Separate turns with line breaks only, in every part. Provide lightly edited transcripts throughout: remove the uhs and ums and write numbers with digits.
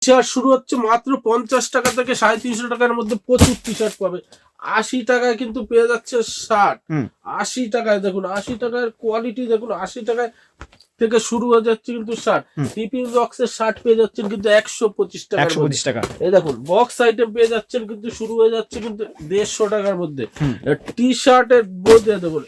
Shirt শুরু হচ্ছে মাত্র 50 টাকা থেকে 350 টাকার মধ্যে প্রচুর টি শার্ট পাবে। 80 টাকায় কিন্তু পেয়ে যাচ্ছে শার্ট। 80 টাকায় দেখুন, 80 টাকার কোয়ালিটি দেখুন, 80 টাকায় থেকে শুরু হয়ে যাচ্ছে কিন্তু শার্ট। টিফিন বক্সের শার্ট পেয়ে যাচ্ছেন কিন্তু 125 টাকা।
125 টাকা।
এই দেখুন বক্স আইটেম পেয়ে যাচ্ছেন কিন্তু শুরু হয়ে যাচ্ছে কিন্তু 150 টাকার মধ্যে। টি শার্টের মধ্যে দেখুন,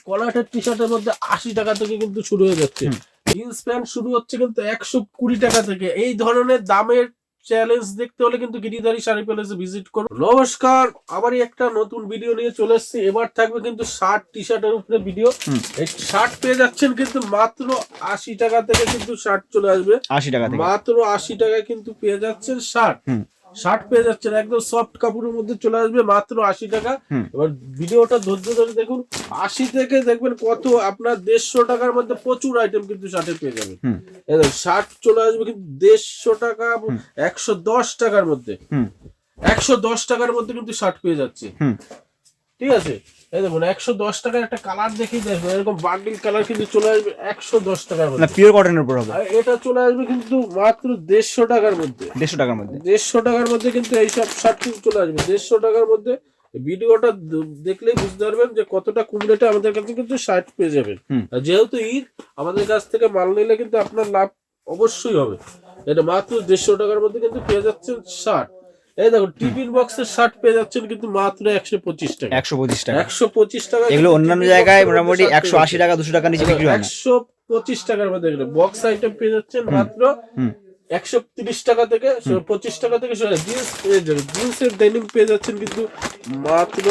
কলারের টি শার্টের মধ্যে 80 টাকা থেকে কিন্তু শুরু হয়ে যাচ্ছে। জিন্স প্যান্ট শুরু হচ্ছে কিন্তু 120 টাকা থেকে। এই ধরনের দামের চ্যালেঞ্জ দেখতে হলে কিন্তু গিরিধারী শাড়ি প্যালেসে ভিজিট করুন। নমস্কার, আবারই একটা নতুন ভিডিও নিয়ে চলে এসেছি। এবার থাকবে কিন্তু শার্ট টি শার্টের উপরে ভিডিও। এই শার্ট পেয়ে যাচ্ছেন কিন্তু মাত্র 80 টাকা থেকে কিন্তু শার্ট চলে আসবে।
80 টাকা থেকে
মাত্র 80 টাকায় কিন্তু পেয়ে যাচ্ছেন শার্ট। শার্ট পেয়ে যাচ্ছেন একদম সফট কাপড়ের মধ্যে চলে আসবে মাত্র 80 টাকা। এবার ভিডিওটা ধৈর্য ধরে দেখুন। 80 থেকে দেখবেন কত আপনার 150 টাকার মধ্যে প্রচুর আইটেম কিন্তু শার্টে পেয়ে যাবেন। শার্ট চলে আসবে কিন্তু 150 টাকা, 110 টাকার মধ্যে। 110 টাকার মধ্যে কিন্তু শার্ট পেয়ে যাচ্ছে। ঠিক আছে, এই দেখুন 110 টাকার একটা কালার দেখেই দেখবেন, এরকম বান্ডিল কালার কিন্তু চলে আসবে 110 টাকার মধ্যে।
পিওর কটনের উপর হবে।
এটা চলে আসবে কিন্তু মাত্র 150 টাকার মধ্যে।
150 টাকার মধ্যে
150 টাকার মধ্যে কিন্তু এইসব শার্ট কিন্তু চলে আসবে 150 টাকার মধ্যে। ভিডিওটা দেখলেই বুঝতে পারবেন যে কতটা কম রেটে আমাদের কাছে কিন্তু শার্ট পেয়ে যাবেন। আর যেহেতু ঈদ, আমাদের কাছ থেকে মাল নিলে কিন্তু আপনার লাভ অবশ্যই হবে। এটা মাত্র 150 টাকার মধ্যে কিন্তু পেয়ে যাচ্ছেন শার্ট। এই দেখো টিফিন বক্সের শার্ট পেয়ে যাচ্ছেন কিন্তু মাত্র 125 টাকা।
125 টাকা।
125 টাকা।
এগুলো অন্যান্য জায়গায় মোটামুটি 180 টাকা 200 টাকা নিচে বিক্রি হয় না।
125 টাকার মধ্যে এগুলো বক্স আইটেম পেয়ে যাচ্ছেন মাত্র 130 টাকা থেকে 25 টাকা থেকে। জিন্সের ডেনিম পেয়ে যাচ্ছেন কিন্তু মাত্র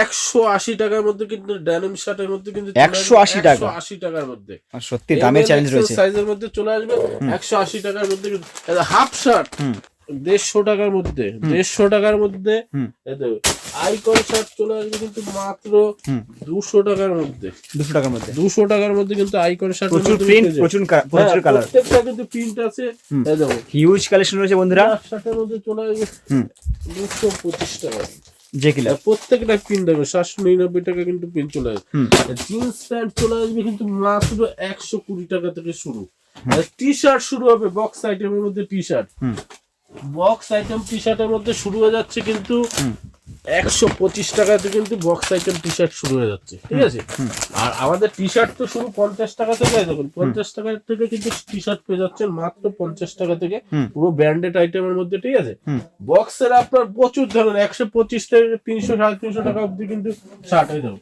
180 টাকার মধ্যে কিন্তু ডেনিম শার্টের মধ্যে কিন্তু
180 টাকা।
180 টাকার মধ্যে
সত্যি দামের চ্যালেঞ্জ রয়েছে।
সাইজের মধ্যে চলে আসবে 180 টাকার মধ্যে কিন্তু হাফ শার্ট 150 টাকার মধ্যে। 150 টাকার মধ্যে আইকন শার্ট চলে আসবে কিন্তু মাত্র 200 টাকার মধ্যে।
200 টাকার মধ্যে
200 টাকার মধ্যে কিন্তু আইকন শার্ট
প্রচুর প্রিন্ট, প্রচুর কালার,
প্রত্যেকটা কিন্তু প্রিন্ট আছে। এই দেখো
হিউজ কালেকশন রয়েছে বন্ধুরা।
শার্টের মধ্যে চলে আসবে 225 টাকা।
যে কিলা
প্রত্যেকটা প্রিন্ট দেখো 799 টাকা কিন্তু প্রিন্ট চলে আসবে। জিন্স প্যান্ট চলে আসবে কিন্তু মাত্র 120 টাকা থেকে শুরু। টি শার্ট শুরু হবে বক্স আইটেমের মধ্যে। টি শার্ট বক্স আইটেম টি শার্টের মধ্যে শুরু হয়ে যাচ্ছে কিন্তু 125 টাকাতে কিন্তু বক্স আইটেম টি শার্ট শুরু হয়ে যাচ্ছে। ঠিক আছে, আর আমাদের টি শার্ট তো শুরু 50 টাকা থেকে। দেখুন 50 টাকা থেকে কিন্তু টি শার্ট পেয়ে যাচ্ছেন মাত্র 50 টাকা থেকে, পুরো ব্র্যান্ডেড আইটেমের মধ্যে। ঠিক আছে, বক্সের আপনার প্রচুর ধরনের 125 থেকে 300 350 টাকা অব্দি কিন্তু শার্ট হয়ে যাবে।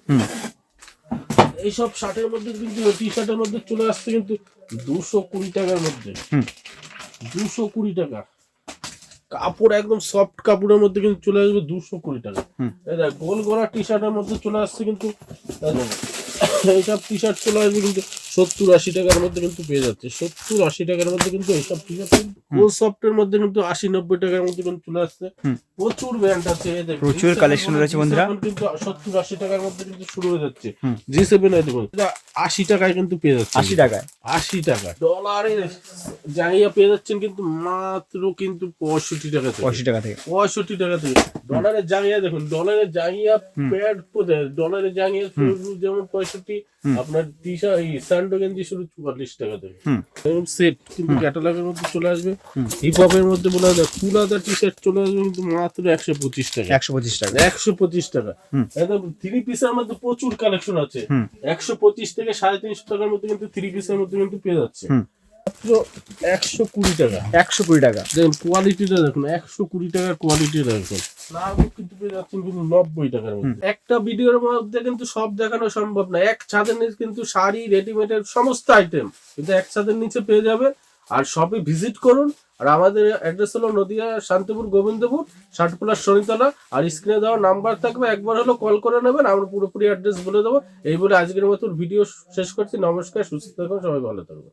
এইসব শার্টের মধ্যে কিন্তু টি শার্টের মধ্যে চলে আসছে কিন্তু 220 টাকার মধ্যে। 220 টাকা কাপড়, একদম সফট কাপড়ের মধ্যে কিন্তু চলে আসবে 220 টাকা। গোল গলা টি শার্টের মধ্যে চলে আসছে কিন্তু এইসব টি শার্ট চলে আসবে কিন্তু 70-80 টাকার মধ্যে কিন্তু পেয়ে যাচ্ছে। 70-80 টাকার মধ্যে কিন্তু এইসব টি শার্ট গোল সফটের মধ্যে কিন্তু 80-90 টাকার মধ্যে কিন্তু চলে আসছে। প্রচুর ব্র্যান্ড আছে,
প্রচুর কালেকশন রয়েছে বন্ধুরা।
কিন্তু 70-80 টাকার মধ্যে কিন্তু শুরু হয়ে যাচ্ছে। G7 80 টাকায় কিন্তু পেয়ে যাচ্ছে।
80 টাকায়
80 টাকা। ডলারের জাঙ্গিয়া পেয়ে যাচ্ছেন কিন্তু মাত্র কিন্তু 65 টাকা থেকে।
85 টাকা থেকে
65 টাকা থেকে ডলারের জাঙ্গিয়া দেখুন। ডলারের জাঙ্গিয়া প্যাড, ডলারের জাঙ্গিয়া যেমন 65, আপনার টি শার্ট স্যান্ডো গেঞ্জি শুরু 44 টাকা থেকে। এবং সেট কিন্তু ক্যাটালগের মধ্যে চলে আসবে। হিপ হপের মধ্যে বলা যায় ফুল আদার টি শার্ট চলে আসবে কিন্তু মাত্র 125 টাকা।
125 টাকা
125 টাকা। একদম 3 পিসের মধ্যে প্রচুর কালেকশন আছে। 125 থেকে 350 টাকার মধ্যে কিন্তু 3 পিসের মধ্যে কিন্তু পেয়ে যাচ্ছে মাত্র 120 টাকা।
120 টাকা।
দেখুন কোয়ালিটিটা দেখুন, 120 টাকার কোয়ালিটি দেখুন। কিন্তু পেয়ে যাচ্ছেন কিন্তু 90 টাকার মধ্যে। একটা ভিডিওর মধ্যে কিন্তু সব দেখানো সম্ভব না। এক ছাদের নিচে কিন্তু শাড়ি, রেডিমেডের সমস্ত আইটেম কিন্তু এক ছাদের নিচে পেয়ে যাবে। আর সবই ভিজিট করুন। আর আমাদের অ্যাড্রেস হলো নদিয়া শান্তিপুর গোবিন্দপুর, ষাটপোলা শনিতলা। আর স্ক্রিনে দেওয়া নাম্বার থাকবে, একবার হলো কল করে নেবেন, আমরা পুরোপুরি অ্যাড্রেস বলে দেবো। এই বলে আজকের মতো ভিডিও শেষ করছি। নমস্কার, সুস্থ থাকুন, সবাই ভালো থাকবেন।